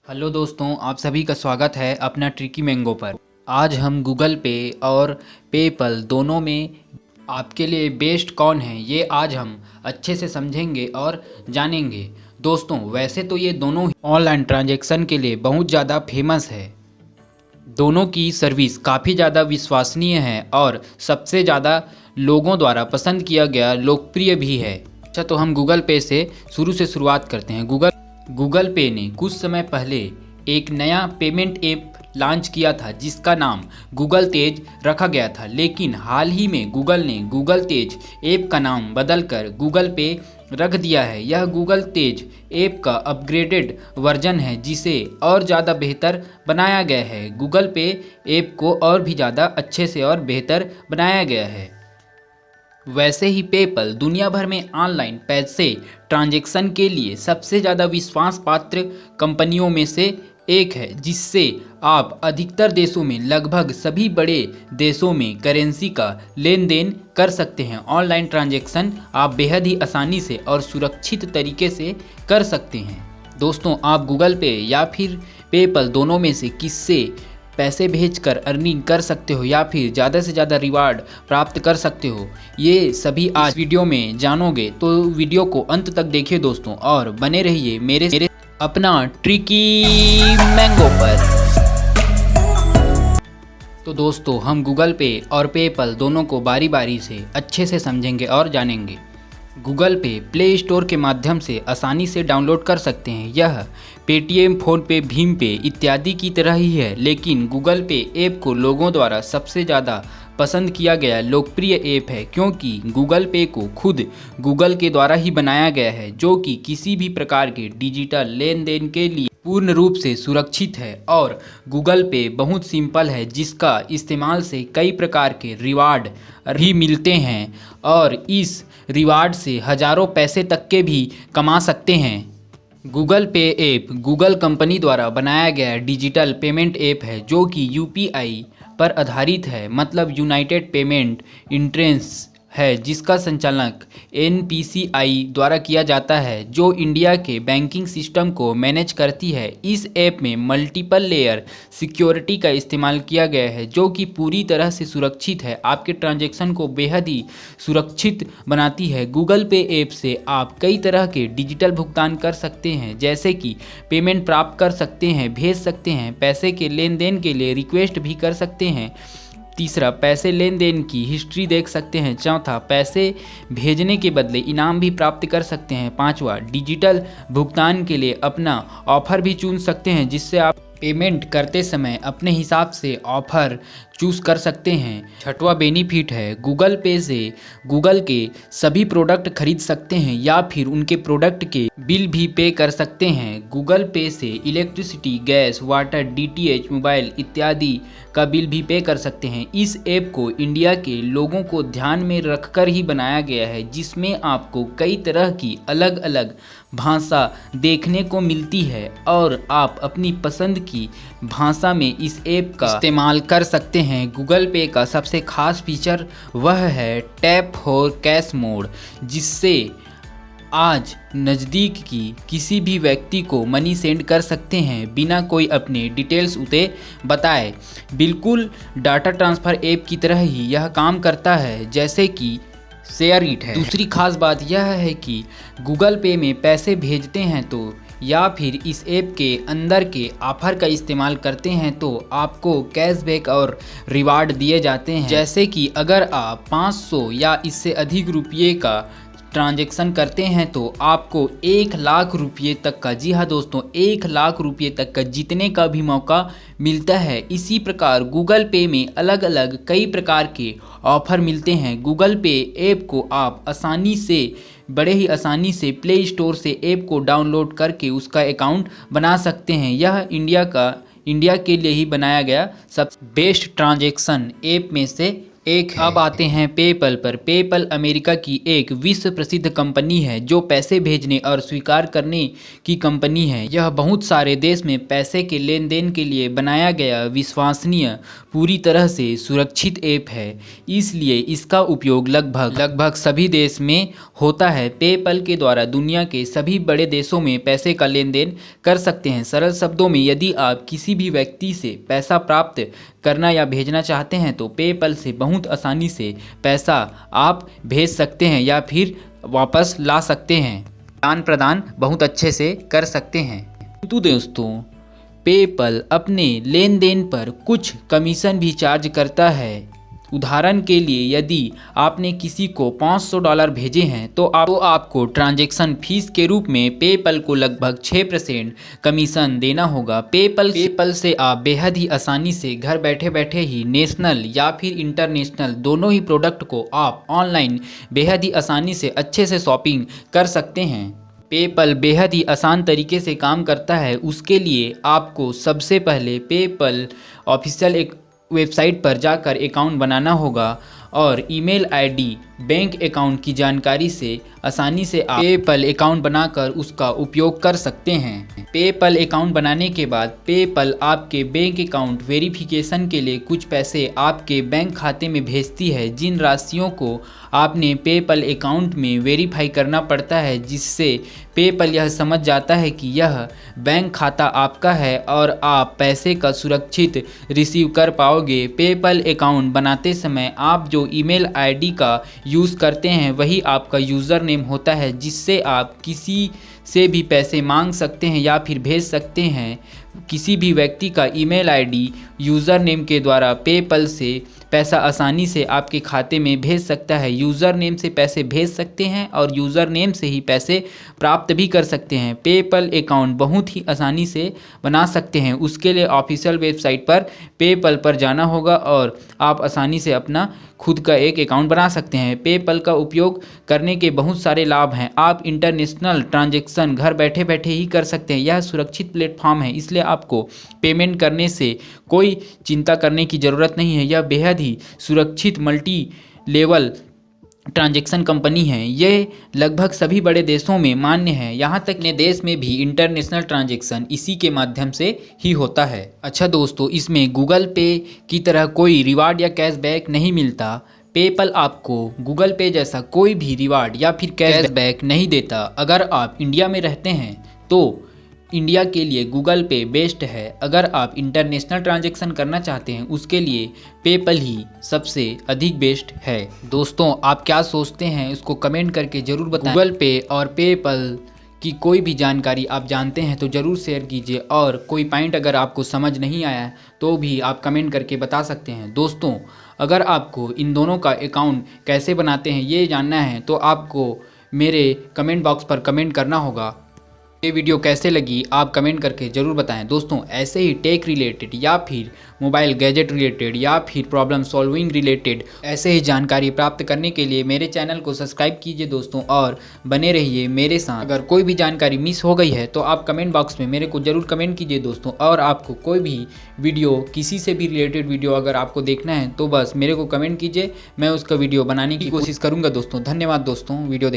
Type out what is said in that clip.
Hello दोस्तों, आप सभी का स्वागत है अपना ट्रिकी मैंगो पर। आज हम गूगल पे और पेपल दोनों में आपके लिए बेस्ट कौन है ये आज हम अच्छे से समझेंगे और जानेंगे। दोस्तों, वैसे तो ये दोनों ही ऑनलाइन ट्रांजैक्शन के लिए बहुत ज़्यादा फेमस है। दोनों की सर्विस काफ़ी ज़्यादा विश्वसनीय है और सबसे ज़्यादा लोगों द्वारा पसंद किया गया लोकप्रिय भी है। अच्छा, तो हम गूगल पे से शुरुआत करते हैं। गूगल पे ने कुछ समय पहले एक नया पेमेंट ऐप लॉन्च किया था जिसका नाम गूगल तेज रखा गया था, लेकिन हाल ही में गूगल ने गूगल तेज ऐप का नाम बदलकर गूगल पे रख दिया है। यह गूगल तेज ऐप का अपग्रेडेड वर्जन है जिसे और ज़्यादा बेहतर बनाया गया है। गूगल पे ऐप को और भी ज़्यादा अच्छे से और बेहतर बनाया गया है। वैसे ही पेपल दुनिया भर में ऑनलाइन पैसे ट्रांजैक्शन के लिए सबसे ज़्यादा विश्वास पात्र कंपनियों में से एक है, जिससे आप अधिकतर देशों में लगभग सभी बड़े देशों में करेंसी का लेन देन कर सकते हैं। ऑनलाइन ट्रांजैक्शन आप बेहद ही आसानी से और सुरक्षित तरीके से कर सकते हैं। दोस्तों, आप गूगल पे या फिर पेपल दोनों में से किससे पैसे भेजकर अर्निंग कर सकते हो या फिर ज़्यादा से ज़्यादा रिवार्ड प्राप्त कर सकते हो, ये सभी आज वीडियो में जानोगे। तो वीडियो को अंत तक देखिए दोस्तों और बने रहिए मेरे अपना ट्रिकी मैंगो पर। तो दोस्तों, हम गूगल पे और पेपल दोनों को बारी बारी से अच्छे से समझेंगे और जानेंगे। गूगल पे प्ले स्टोर के माध्यम से आसानी से डाउनलोड कर सकते हैं। यह पेटीएम, फ़ोनपे, भीम पे इत्यादि की तरह ही है, लेकिन गूगल पे ऐप को लोगों द्वारा सबसे ज़्यादा पसंद किया गया लोकप्रिय ऐप है, क्योंकि गूगल पे को खुद गूगल के द्वारा ही बनाया गया है, जो कि किसी भी प्रकार के डिजिटल लेन देन के लिए पूर्ण रूप से सुरक्षित है। और गूगल पे बहुत सिंपल है, जिसका इस्तेमाल से कई प्रकार के रिवार्ड भी मिलते हैं और इस रिवार्ड से हज़ारों पैसे तक के भी कमा सकते हैं। गूगल पे ऐप गूगल कंपनी द्वारा बनाया गया डिजिटल पेमेंट ऐप है, जो कि यूपीआई पर आधारित है, मतलब यूनाइटेड पेमेंट इंटरफेस है, जिसका संचालन एनपीसीआई द्वारा किया जाता है, जो इंडिया के बैंकिंग सिस्टम को मैनेज करती है। इस ऐप में मल्टीपल लेयर सिक्योरिटी का इस्तेमाल किया गया है, जो कि पूरी तरह से सुरक्षित है, आपके ट्रांजैक्शन को बेहद ही सुरक्षित बनाती है। गूगल पे ऐप से आप कई तरह के डिजिटल भुगतान कर सकते हैं, जैसे कि पेमेंट प्राप्त कर सकते हैं, भेज सकते हैं, पैसे के लेन देन के लिए रिक्वेस्ट भी कर सकते हैं। तीसरा, पैसे लेन देन की हिस्ट्री देख सकते हैं। चौथा, पैसे भेजने के बदले इनाम भी प्राप्त कर सकते हैं। पांचवा, डिजिटल भुगतान के लिए अपना ऑफर भी चुन सकते हैं, जिससे आप पेमेंट करते समय अपने हिसाब से ऑफर चूज़ कर सकते हैं। छठवां बेनिफिट है, गूगल पे से गूगल के सभी प्रोडक्ट खरीद सकते हैं या फिर उनके प्रोडक्ट के बिल भी पे कर सकते हैं। गूगल पे से electricity, gas, water, DTH, mobile इत्यादि का बिल भी पे कर सकते हैं। इस ऐप को इंडिया के लोगों को ध्यान में रखकर ही बनाया गया है, जिसमें आपको कई तरह की अलग अलग भाषा देखने को मिलती है और आप अपनी पसंद की भाषा में इस ऐप का इस्तेमाल कर सकते हैं। गूगल पे का सबसे खास फीचर वह है टैप फॉर कैश मोड, जिससे आज नज़दीक की किसी भी व्यक्ति को मनी सेंड कर सकते हैं बिना कोई अपने डिटेल्स उसे बताए। बिल्कुल डाटा ट्रांसफ़र ऐप की तरह ही यह काम करता है, जैसे कि शेयर इट है। दूसरी खास बात यह है कि गूगल पे में पैसे भेजते हैं तो या फिर इस ऐप के अंदर के ऑफर का इस्तेमाल करते हैं तो आपको कैशबैक और रिवार्ड दिए जाते हैं। जैसे कि अगर आप 500 या इससे अधिक रुपये का ट्रांजैक्शन करते हैं तो आपको 1,00,000 रुपये तक का, जी हाँ दोस्तों, 1,00,000 रुपये तक का जीतने का भी मौका मिलता है। इसी प्रकार गूगल पे में अलग अलग कई प्रकार के ऑफ़र मिलते हैं। गूगल पे ऐप को आप बड़े ही आसानी से प्ले स्टोर से ऐप को डाउनलोड करके उसका अकाउंट बना सकते हैं। यह इंडिया के लिए ही बनाया गया सब बेस्ट ट्रांजैक्शन ऐप में से एक है। अब आते हैं पेपल पर। पेपल अमेरिका की एक विश्व प्रसिद्ध कंपनी है जो पैसे भेजने और स्वीकार करने की कंपनी है। यह बहुत सारे देश में पैसे के लेन देन के लिए बनाया गया विश्वसनीय, पूरी तरह से सुरक्षित ऐप है, इसलिए इसका उपयोग लगभग सभी देश में होता है। पेपल के द्वारा दुनिया के सभी बड़े देशों में पैसे का लेन देन कर सकते हैं। सरल शब्दों में, यदि आप किसी भी व्यक्ति से पैसा प्राप्त करना या भेजना चाहते हैं तो पेपल से बहुत आसानी से पैसा आप भेज सकते हैं या फिर वापस ला सकते हैं। आदान प्रदान बहुत अच्छे से कर सकते हैं। तो दोस्तों, पेपल अपने लेन देन पर कुछ कमीशन भी चार्ज करता है। उदाहरण के लिए, यदि आपने किसी को $500 भेजे हैं तो आपको ट्रांजैक्शन फीस के रूप में पेपल को लगभग 6% कमीशन देना होगा। पेपल से आप बेहद ही आसानी से घर बैठे बैठे ही नेशनल या फिर इंटरनेशनल दोनों ही प्रोडक्ट को आप ऑनलाइन बेहद ही आसानी से अच्छे से शॉपिंग कर सकते हैं। पेपल बेहद ही आसान तरीके से काम करता है। उसके लिए आपको सबसे पहले पेपल ऑफिशियल एक वेबसाइट पर जाकर अकाउंट बनाना होगा और ईमेल आईडी, बैंक अकाउंट की जानकारी से आसानी से आप पेपल अकाउंट बनाकर उसका उपयोग कर सकते हैं। पेपल अकाउंट बनाने के बाद पेपल आपके बैंक अकाउंट वेरिफिकेशन के लिए कुछ पैसे आपके बैंक खाते में भेजती है, जिन राशियों को आपने पेपल अकाउंट में वेरीफाई करना पड़ता है, जिससे पेपल यह समझ जाता है कि यह बैंक खाता आपका है और आप पैसे का सुरक्षित रिसीव कर पाओगे। पेपल अकाउंट बनाते समय आप जो ईमेल आईडी का यूज़ करते हैं वही आपका यूज़र नेम होता है, जिससे आप किसी से भी पैसे मांग सकते हैं या फिर भेज सकते हैं। किसी भी व्यक्ति का ईमेल आईडी यूज़र नेम के द्वारा पेपल से पैसा आसानी से आपके खाते में भेज सकता है। यूज़र नेम से पैसे भेज सकते हैं और यूज़र नेम से ही पैसे प्राप्त भी कर सकते हैं। पेपल अकाउंट बहुत ही आसानी से बना सकते हैं। उसके लिए ऑफिशियल वेबसाइट पर पेपल पर जाना होगा और आप आसानी से अपना खुद का एक अकाउंट बना सकते हैं। पेपल का उपयोग करने के बहुत सारे लाभ हैं। आप इंटरनेशनल ट्रांजैक्शन घर बैठे बैठे ही कर सकते हैं। यह सुरक्षित प्लेटफॉर्म है, इसलिए आपको पेमेंट करने से कोई चिंता करने की ज़रूरत नहीं है। यह बेहद ही सुरक्षित मल्टी लेवल ट्रांजैक्शन कंपनी है। ये लगभग सभी बड़े देशों में मान्य है। यहाँ तक ने देश में भी इंटरनेशनल ट्रांजैक्शन इसी के माध्यम से ही होता है। अच्छा दोस्तों, इसमें गूगल पे की तरह कोई रिवार्ड या कैशबैक नहीं मिलता। पेपल आपको गूगल पे जैसा कोई भी रिवार्ड या फिर कैशबैक नहीं देता। अगर आप इंडिया में रहते हैं तो इंडिया के लिए गूगल पे बेस्ट है। अगर आप इंटरनेशनल ट्रांजैक्शन करना चाहते हैं उसके लिए पेपल ही सबसे अधिक बेस्ट है। दोस्तों, आप क्या सोचते हैं उसको कमेंट करके ज़रूर बताएं। गूगल पे और पेपल की कोई भी जानकारी आप जानते हैं तो ज़रूर शेयर कीजिए, और कोई पॉइंट अगर आपको समझ नहीं आया तो भी आप कमेंट करके बता सकते हैं। दोस्तों, अगर आपको इन दोनों का अकाउंट कैसे बनाते हैं ये जानना है तो आपको मेरे कमेंट बॉक्स पर कमेंट करना होगा। ये वीडियो कैसे लगी आप कमेंट करके ज़रूर बताएं। दोस्तों, ऐसे ही टेक रिलेटेड या फिर मोबाइल गैजेट रिलेटेड या फिर प्रॉब्लम सॉल्विंग रिलेटेड ऐसे ही जानकारी प्राप्त करने के लिए मेरे चैनल को सब्सक्राइब कीजिए दोस्तों, और बने रहिए मेरे साथ। अगर कोई भी जानकारी मिस हो गई है तो आप कमेंट बॉक्स में मेरे को ज़रूर कमेंट कीजिए दोस्तों। और आपको कोई भी वीडियो, किसी से भी रिलेटेड वीडियो अगर आपको देखना है तो बस मेरे को कमेंट कीजिए, मैं उसका वीडियो बनाने की कोशिश करूँगा दोस्तों। धन्यवाद दोस्तों वीडियो देख